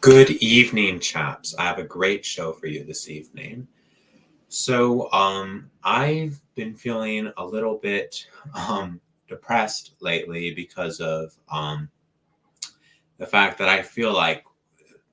Good evening, chaps. I have a great show for you this evening. I've been feeling a little bit depressed lately because of the fact that I feel like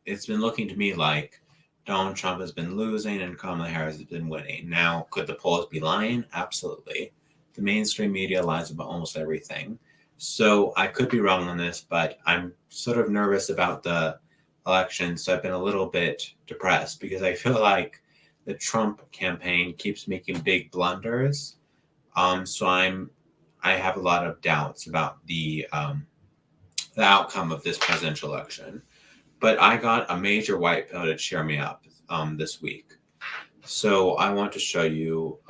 it's been looking to me like Donald Trump has been losing and Kamala Harris has been winning. Now, could the polls be lying? Absolutely. The mainstream media lies about almost everything. So I could be wrong on this, but I'm sort of nervous about the election. So I've been a little bit depressed because I feel like the Trump campaign keeps making big blunders. I have a lot of doubts about the outcome of this presidential election. But I got a major white pill to cheer me up this week. So I want to show you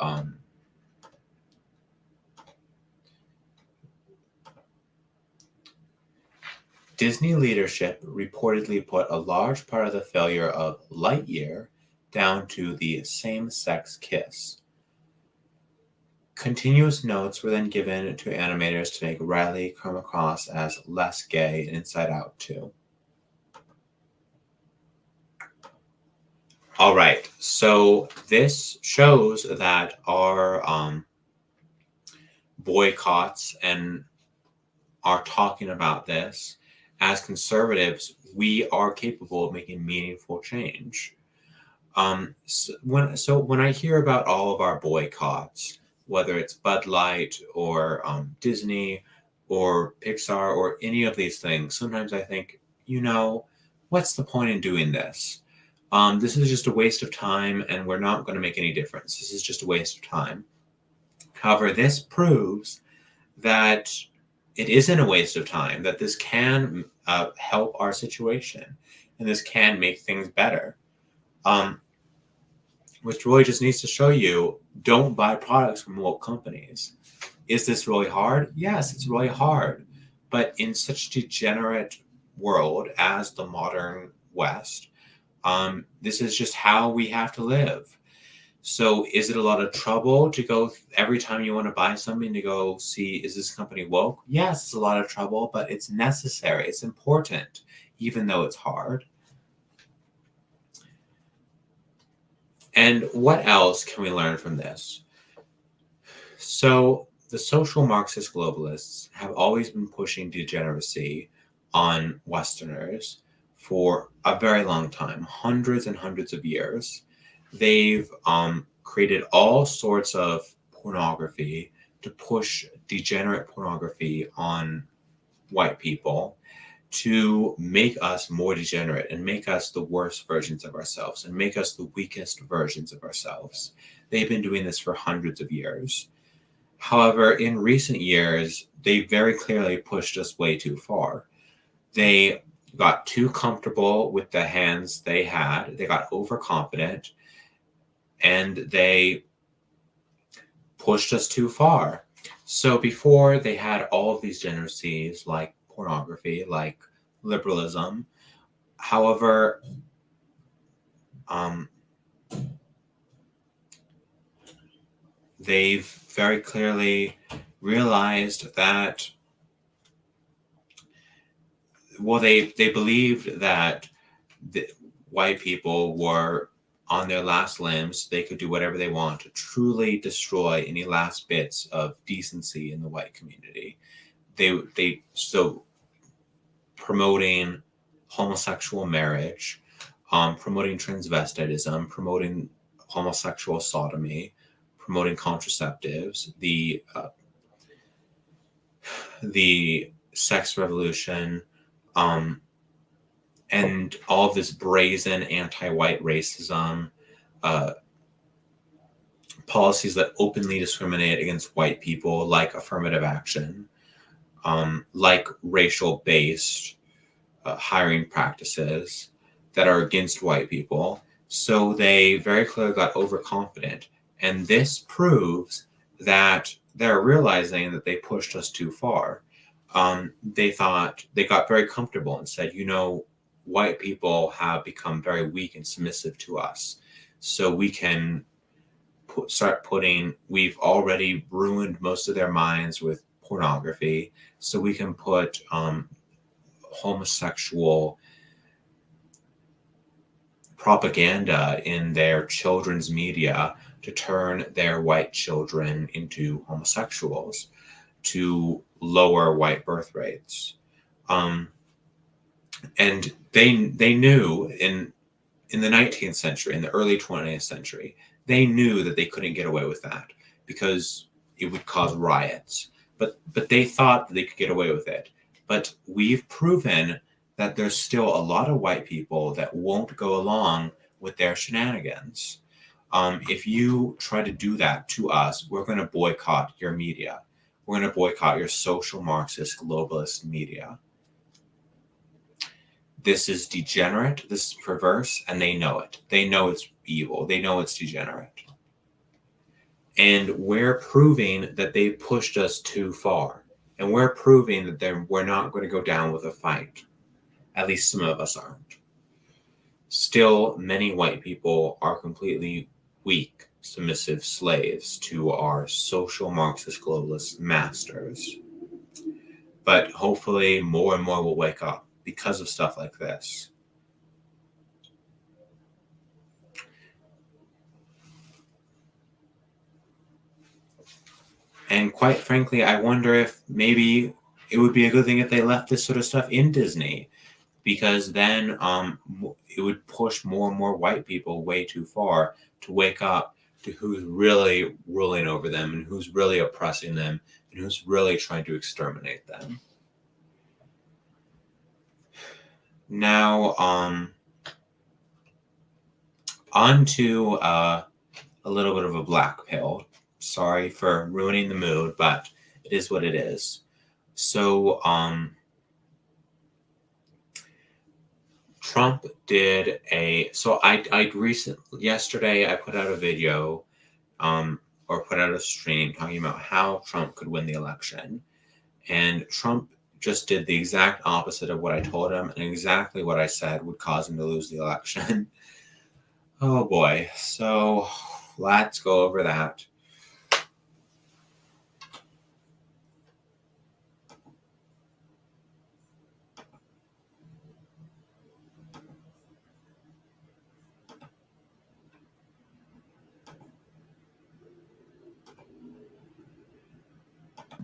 Disney leadership reportedly put a large part of the failure of Lightyear down to the same-sex kiss. Continuous notes were then given to animators to make Riley come across as less gay in Inside Out 2. All right, so this shows that our boycotts and are talking about this. As conservatives, we are capable of making meaningful change. When I hear about all of our boycotts, whether it's Bud Light or Disney or Pixar or any of these things, sometimes I think, what's the point in doing this? This is just a waste of time and we're not going to make any difference. This is just a waste of time. However, this proves that it isn't a waste of time, that this can help our situation and this can make things better. Which really just needs to show you, don't buy products from woke companies. Is this really hard? Yes, it's really hard. But in such a degenerate world as the modern West, this is just how we have to live. So is it a lot of trouble to go every time you want to buy something to go see, is this company woke? Yes, it's a lot of trouble, but it's necessary. It's important, even though it's hard. And what else can we learn from this? So the social Marxist globalists have always been pushing degeneracy on Westerners for a very long time, hundreds and hundreds of years. They've created all sorts of pornography to push degenerate pornography on white people to make us more degenerate and make us the worst versions of ourselves and make us the weakest versions of ourselves. They've been doing this for hundreds of years. However, in recent years, they very clearly pushed us way too far. They got too comfortable with the hands they had. They got overconfident and they pushed us too far. So before they had all of these degeneracies like pornography, like liberalism. However, they've very clearly realized that, well, they believed that the white people were on their last limbs. They could do whatever they want to truly destroy any last bits of decency in the white community. So promoting homosexual marriage, promoting transvestitism, promoting homosexual sodomy, promoting contraceptives, the sex revolution, and all of this brazen anti-white racism, policies that openly discriminate against white people, like affirmative action, like racial-based hiring practices that are against white people. So they very clearly got overconfident. And this proves that they're realizing that they pushed us too far. They got very comfortable and said, white people have become very weak and submissive to us. So we can we've already ruined most of their minds with pornography. So we can put homosexual propaganda in their children's media to turn their white children into homosexuals, to lower white birth rates. And they knew in the 19th century, in the early 20th century, they knew that they couldn't get away with that because it would cause riots. But they thought they could get away with it. But we've proven that there's still a lot of white people that won't go along with their shenanigans. If you try to do that to us, we're going to boycott your media. We're going to boycott your social Marxist globalist media. This is degenerate, this is perverse, and they know it. They know it's evil. They know it's degenerate. And we're proving that they pushed us too far. And we're proving that we're not going to go down with a fight. At least some of us aren't. Still, many white people are completely weak, submissive slaves to our social Marxist globalist masters. But hopefully more and more will wake up because of stuff like this. And quite frankly, I wonder if maybe it would be a good thing if they left this sort of stuff in Disney, because then it would push more and more white people way too far to wake up to who's really ruling over them and who's really oppressing them and who's really trying to exterminate them. Now, on to a little bit of a black pill. Sorry for ruining the mood, but it is what it is. So, Trump did yesterday I put out a video, or put out a stream talking about how Trump could win the election. And Trump just did the exact opposite of what I told him and exactly what I said would cause him to lose the election. Oh boy. So let's go over that.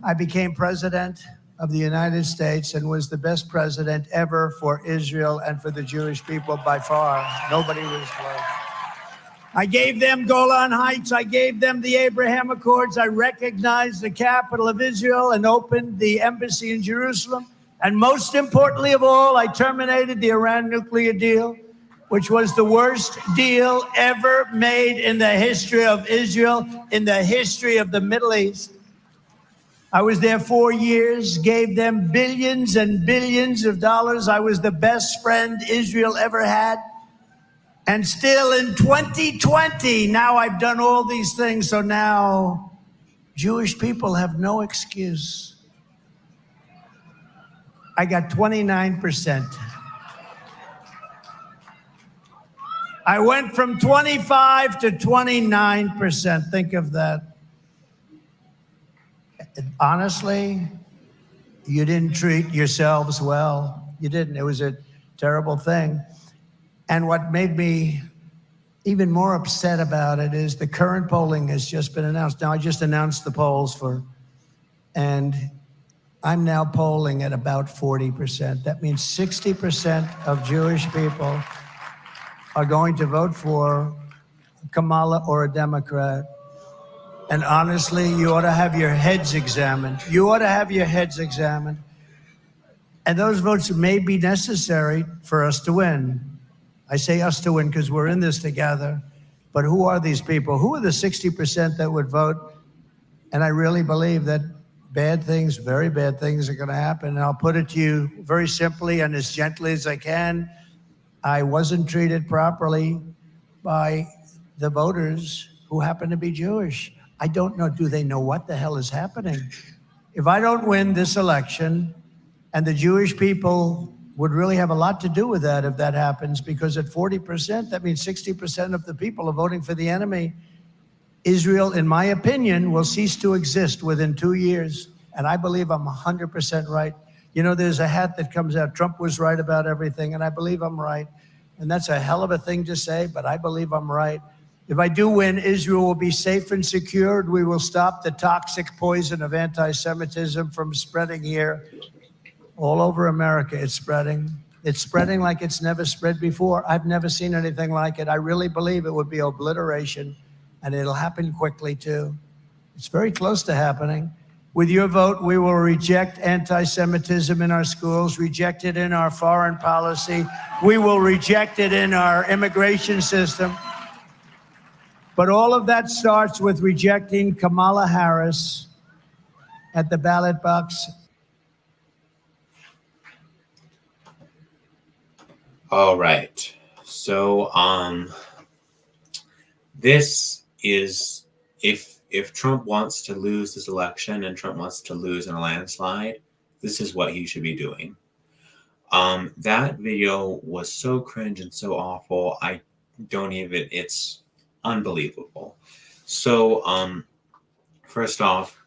I became president of the United States and was the best president ever for Israel and for the Jewish people by far. Nobody was close. I gave them Golan Heights. I gave them the Abraham Accords. I recognized the capital of Israel and opened the embassy in Jerusalem. And most importantly of all, I terminated the Iran nuclear deal, which was the worst deal ever made in the history of Israel, in the history of the Middle East. I was there 4 years, gave them billions and billions of dollars. I was the best friend Israel ever had. And still in 2020, now I've done all these things, so now Jewish people have no excuse. I got 29%. I went from 25 to 29%. Think of that. Honestly, you didn't treat yourselves well. You didn't. It was a terrible thing. And what made me even more upset about it is the current polling has just been announced. Now, I just announced the polls and I'm now polling at about 40%. That means 60% of Jewish people are going to vote for Kamala or a Democrat. And honestly, you ought to have your heads examined. You ought to have your heads examined. And those votes may be necessary for us to win. I say us to win because we're in this together. But who are these people? Who are the 60% that would vote? And I really believe that bad things, very bad things are going to happen. And I'll put it to you very simply and as gently as I can. I wasn't treated properly by the voters who happen to be Jewish. I don't know, do they know what the hell is happening? If I don't win this election, and the Jewish people would really have a lot to do with that if that happens, because at 40%, that means 60% of the people are voting for the enemy. Israel, in my opinion, will cease to exist within 2 years. And I believe I'm 100% right. You know, there's a hat that comes out, Trump was right about everything, and I believe I'm right. and that's a hell of a thing to say, but I believe I'm right. If I do win, Israel will be safe and secured. We will stop the toxic poison of anti-Semitism from spreading here. All over America, it's spreading. It's spreading like it's never spread before. I've never seen anything like it. I really believe it would be obliteration, and it'll happen quickly, too. It's very close to happening. With your vote, we will reject anti-Semitism in our schools, reject it in our foreign policy. We will reject it in our immigration system. But all of that starts with rejecting Kamala Harris at the ballot box. All right. So, this is if Trump wants to lose this election and Trump wants to lose in a landslide, this is what he should be doing. That video was so cringe and so awful. I don't even. It's unbelievable. So, first off,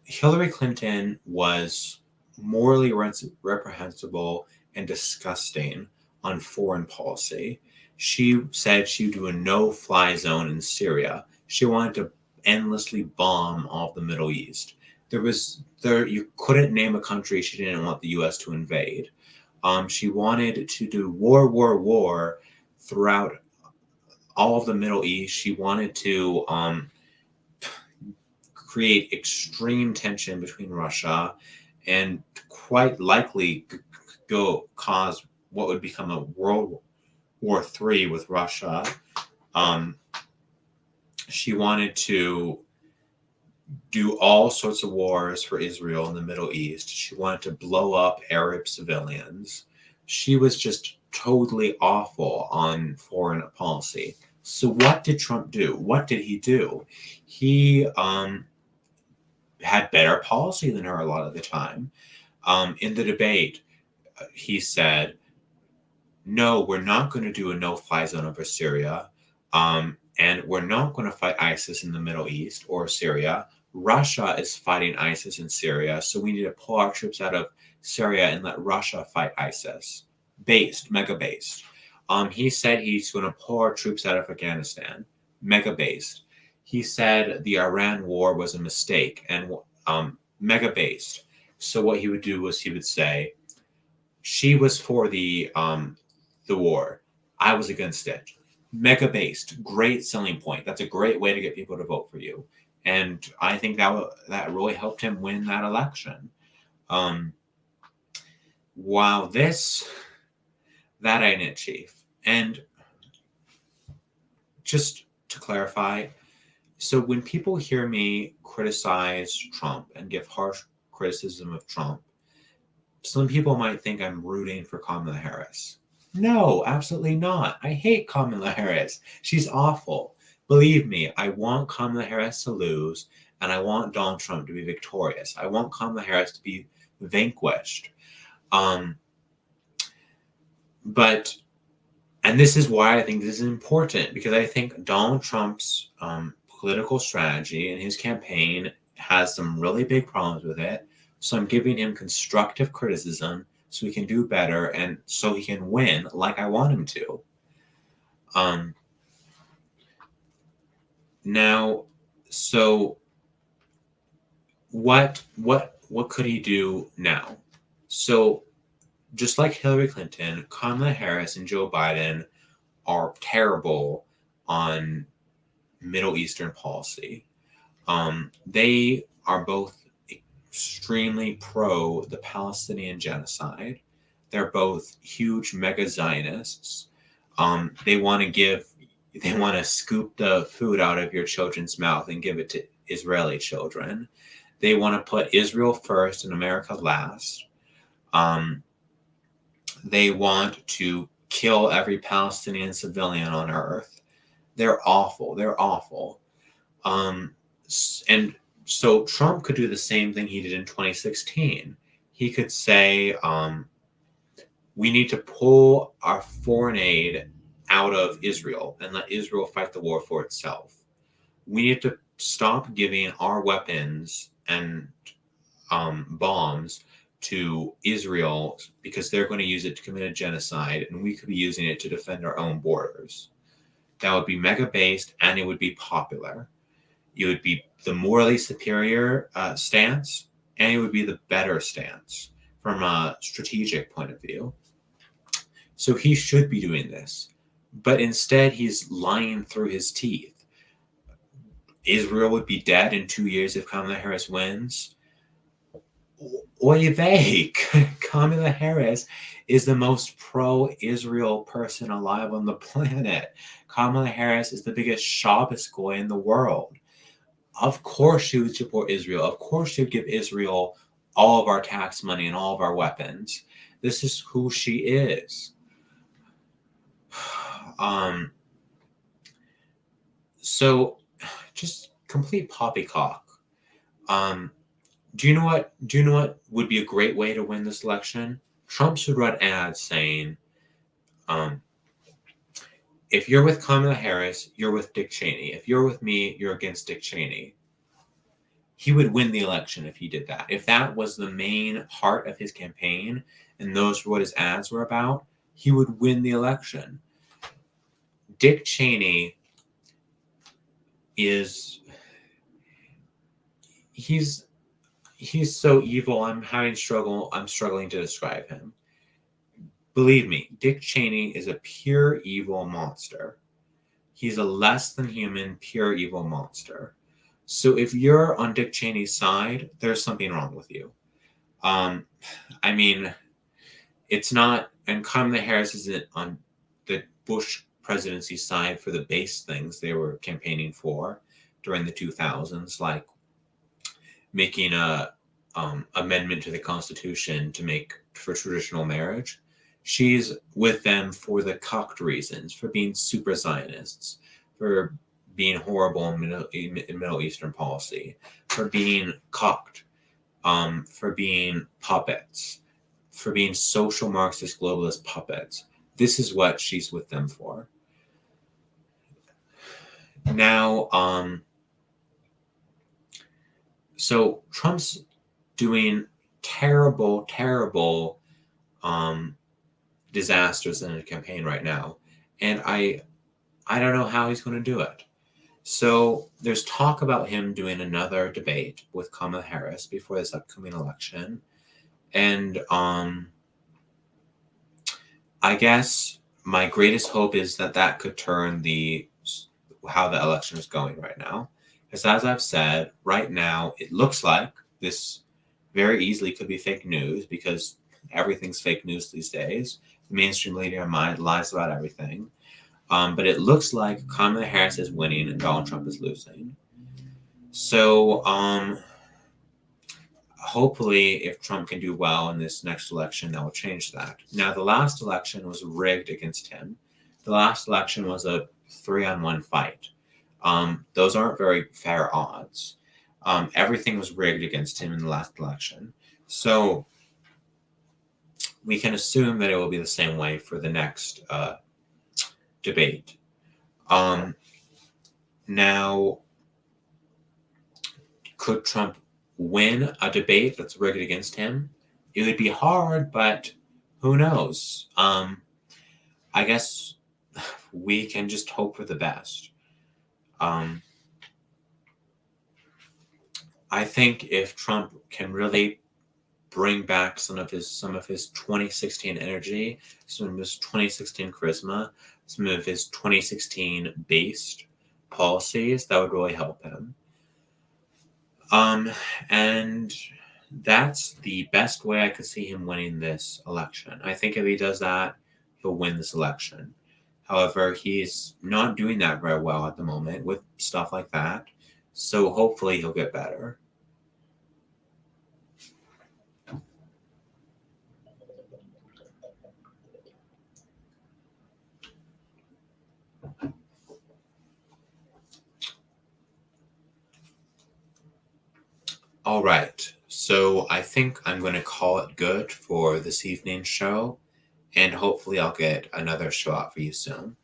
Hillary Clinton was morally reprehensible and disgusting on foreign policy. She said she would do a no-fly zone in Syria. She wanted to endlessly bomb all of the Middle East. You couldn't name a country she didn't want the U.S. to invade. She wanted to do war throughout all of the Middle East. She wanted to create extreme tension between Russia and quite likely cause what would become a World War III with Russia. She wanted to do all sorts of wars for Israel in the Middle East. She wanted to blow up Arab civilians. She was just totally awful on foreign policy. So what did Trump do? What did he do? He had better policy than her a lot of the time. In the debate, he said, no, we're not going to do a no-fly zone over Syria, and we're not going to fight ISIS in the Middle East or Syria. Russia is fighting ISIS in Syria, so we need to pull our troops out of Syria and let Russia fight ISIS. Mega-based. He said he's going to pull our troops out of Afghanistan. Mega-based. He said the Iran war was a mistake and mega-based. So what he would do was he would say, she was for the war. I was against it. Mega-based. Great selling point. That's a great way to get people to vote for you. And I think that really helped him win that election. Wow, that ain't it, Chief. And just to clarify, so when people hear me criticize Trump and give harsh criticism of Trump, some people might think I'm rooting for Kamala Harris. No, absolutely not. I hate Kamala Harris. She's awful. Believe me, I want Kamala Harris to lose, and I want Donald Trump to be victorious. I want Kamala Harris to be vanquished. And this is why I think this is important, because I think Donald Trump's political strategy and his campaign has some really big problems with it. So I'm giving him constructive criticism so he can do better and so he can win like I want him to. Now, so what could he do now? So just like Hillary Clinton, Kamala Harris and Joe Biden are terrible on Middle Eastern policy. They are both extremely pro the Palestinian genocide. They're both huge mega Zionists. They want to scoop the food out of your children's mouth and give it to Israeli children. They want to put Israel first and America last. They want to kill every Palestinian civilian on earth. They're awful. They're awful. And so Trump could do the same thing he did in 2016. He could say, we need to pull our foreign aid out of Israel and let Israel fight the war for itself. We need to stop giving our weapons and bombs to Israel because they're going to use it to commit a genocide, and we could be using it to defend our own borders. That would be mega based, and it would be popular. It would be the morally superior stance, and it would be the better stance from a strategic point of view. So he should be doing this, but instead he's lying through his teeth. Israel would be dead in 2 years if Kamala Harris wins. Oy vey, Kamala Harris is the most pro-Israel person alive on the planet. Kamala Harris is the biggest Shabbos goy in the world. Of course she would support Israel. Of course she would give Israel all of our tax money and all of our weapons. This is who she is. So just complete poppycock. Do you know what would be a great way to win this election? Trump should run ads saying, if you're with Kamala Harris, you're with Dick Cheney. If you're with me, you're against Dick Cheney. He would win the election if he did that. If that was the main heart of his campaign and those were what his ads were about, he would win the election. Dick Cheney he's so evil. I'm struggling to describe him. Believe me, Dick Cheney is a pure evil monster. He's a less than human, pure evil monster. So if you're on Dick Cheney's side, there's something wrong with you. I mean, it's not, and Kamala Harris isn't on the Bush presidency side for the base things they were campaigning for during the 2000s, like making a amendment to the Constitution to make for traditional marriage. She's with them for the cocked reasons, for being super Zionists, for being horrible in Middle Eastern policy, for being cocked, for being puppets, for being social Marxist globalist puppets. This is what she's with them for. Now, so Trump's doing terrible, terrible disasters in a campaign right now, and I don't know how he's going to do it. So there's talk about him doing another debate with Kamala Harris before this upcoming election, and I guess my greatest hope is that could turn how the election is going right now. Because as I've said, right now it looks like this very easily could be fake news, because everything's fake news these days. The mainstream media lies about everything. But it looks like Kamala Harris is winning and Donald Trump is losing. So hopefully if Trump can do well in this next election, that will change that. Now, the last election was rigged against him. The last election was a 3-on-1 fight. Those aren't very fair odds. Everything was rigged against him in the last election. So we can assume that it will be the same way for the next debate. Now, could Trump win a debate that's rigged against him? It would be hard, but who knows? I guess we can just hope for the best. I think if Trump can really bring back some of his 2016 energy, some of his 2016 charisma, some of his 2016 based policies, that would really help him. And that's the best way I could see him winning this election. I think if he does that, he'll win this election. However, he's not doing that very well at the moment with stuff like that. So hopefully he'll get better. All right. So I think I'm going to call it good for this evening's show. And hopefully I'll get another show out for you soon.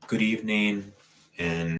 Good evening, and